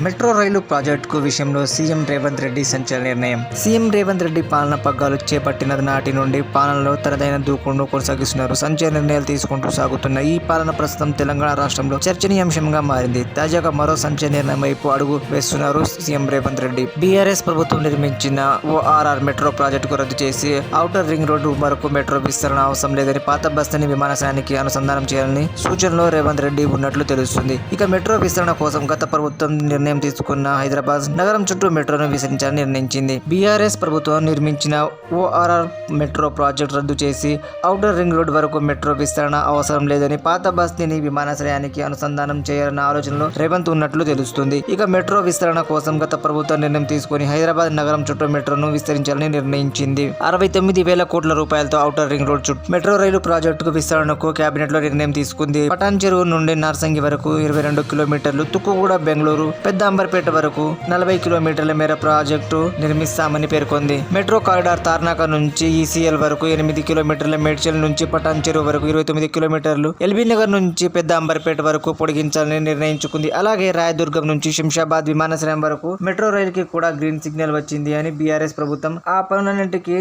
Metro రైలు project విషయంలో CM Revanth Reddy సంచలన నిర్ణయం. సీఎం రేవంత్ రెడ్డి పాలన పగ్గాలు చేపట్టిన నాటి నుండి పాలనలో తనదైన దూకుడును కొనసాగిస్తున్నారు. సంచలన నిర్ణయాలు తీసుకుంటూ సాగుతున్న ఈ పాలన ప్రస్తుతం తెలంగాణ రాష్ట్రంలో చర్చనీయాంశంగా మారింది. తాజాగా మరో సంచలన నిర్ణయం వైపు అడుగు వేస్తున్నారు సీఎం రేవంత్ రెడ్డి. బీఆర్ఎస్ ప్రభుత్వం నిర్మించిన ఓఆర్ఆర్ మెట్రో ప్రాజెక్టుకు రద్దు చేసి ఔటర్ రింగ్ రోడ్డు వరకు మెట్రో విస్తరణ అవసరం లేదని, పాత బస్తీని విమానాశ్రయానికి అనుసంధానం చేయాలని సూచనలో రేవంత్ రెడ్డి ఉన్నట్లు తెలుస్తుంది. ఇక మెట్రో విస్తరణ కోసం గత ప్రభుత్వం నిర్ణయం తీసుకున్న హైదరాబాద్ నగరం చుట్టూ మెట్రోను విస్తరించాలని నిర్ణయించింది. బీఆర్ఎస్ ప్రభుత్వం నిర్మించిన ఓఆర్ఆర్ మెట్రో ప్రాజెక్టు రద్దు చేసి ఔటర్ రింగ్ రోడ్ వరకు మెట్రో విస్తరణ అవసరం లేదని, పాత బస్తీని విమానాశ్రయానికి అనుసంధానం చేయాలన్న ఆలోచనలో రేవంత్ ఉన్నట్లు తెలుస్తుంది. ఇక మెట్రో విస్తరణ కోసం గత ప్రభుత్వం నిర్ణయం తీసుకుని హైదరాబాద్ నగరం చుట్టూ మెట్రోను విస్తరించాలని నిర్ణయించింది. 69,000 కోట్ల రూపాయలతో ఔటర్ రింగ్ రోడ్ చుట్టూ మెట్రో రైలు ప్రాజెక్టు విస్తరణకు కేబినెట్ లో నిర్ణయం తీసుకుంది. పటాన్ చెరువు నుండి నార్సింగి వరకు 22 కిలోమీటర్లు, తుక్కుగూడ బెంగళూరు పెద్ద అంబర్పేట వరకు 40 కిలోమీటర్ల మేర ప్రాజెక్టు నిర్మిస్తామని పేర్కొంది. మెట్రో కారిడార్ తార్నాక నుంచి ఈసీఎల్ వరకు 8 కిలోమీటర్ల, మేడ్చల్ నుంచి పటాన్ చెరువు వరకు 29 కిలోమీటర్లు, ఎల్బీ నగర్ నుంచి పెద్ద అంబర్పేట వరకు పొడిగించాలని నిర్ణయించుకుంది. అలాగే రాయదుర్గం నుంచి శంషాబాద్ విమానాశ్రయం వరకు మెట్రో రైలుకి కూడా గ్రీన్ సిగ్నల్ వచ్చింది అని బీఆర్ఎస్ ప్రభుత్వం ఆ పనులన్నింటికి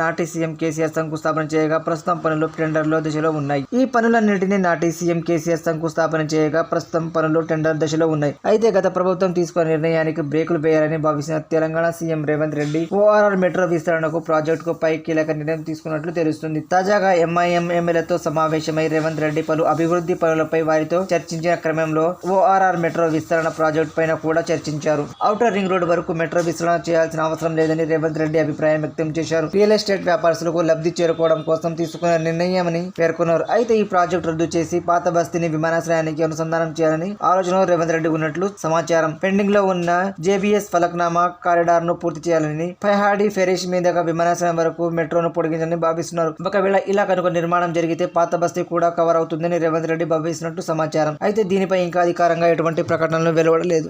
నాటి సీఎం కేసీఆర్ శంకుస్థాపన చేయగా ప్రస్తుతం పనులు టెండర్లో దశలో ఉన్నాయి. ఈ పనులన్నింటినీ నాటి సీఎం కేసీఆర్ శంకుస్థాపన చేయగా ప్రస్తుతం పనులు టెండర్ దశలో ఉన్నాయి. అయితే గత ప్రభుత్వం తీసుకున్న నిర్ణయానికి బ్రేకులు వేయాలని భావిస్తున్న Telangana CM Revanth Reddy ORR metro విస్తరణకు ప్రాజెక్టుకు పై కీలక నిర్ణయం తీసుకున్నట్లు తెలుస్తుంది. తాజాగా ఎంఐఎం ఎమ్మెల్యేతో సమావేశమై రేవంత్ రెడ్డి పలు అభివృద్ధి పనులపై వారితో చర్చించిన క్రమంలో ఓఆర్ఆర్ మెట్రో విస్తరణ ప్రాజెక్టు పైన కూడా చర్చించారు. ఔటర్ రింగ్ రోడ్ వరకు మెట్రో విస్తరణ చేయాల్సిన అవసరం లేదని రేవంత్ రెడ్డి అభిప్రాయం వ్యక్తం చేశారు. రియల్ ఎస్టేట్ వ్యాపారస్తులకు లబ్ధి చేరుకోవడం కోసం తీసుకున్న నిర్ణయమని పేర్కొన్నారు. అయితే ఈ ప్రాజెక్టు రద్దు చేసి పాత బస్తీని విమానాశ్రయానికి అనుసంధానం చేయాలని ఆలోచనలో రేవంత్ రెడ్డి ఉన్నట్లు సమాచారం. పెండింగ్ లో ఉన్న జేబీఎస్ ఫలక్నామా కారిడార్ ను పూర్తి చేయాలని, పైహాడి ఫెరీష్ మీదుగా విమానాశ్రయం వరకు మెట్రోను పొడిగించాలని భావిస్తున్నారు. ఒకవేళ ఇలా కనుక నిర్మాణం జరిగితే పాత బస్తీ కూడా కవర్ అవుతుందని రేవంత్ రెడ్డి భావిస్తున్నట్టు సమాచారం. అయితే దీనిపై ఇంకా అధికారంగా ఎటువంటి ప్రకటనలు వెలువడలేదు.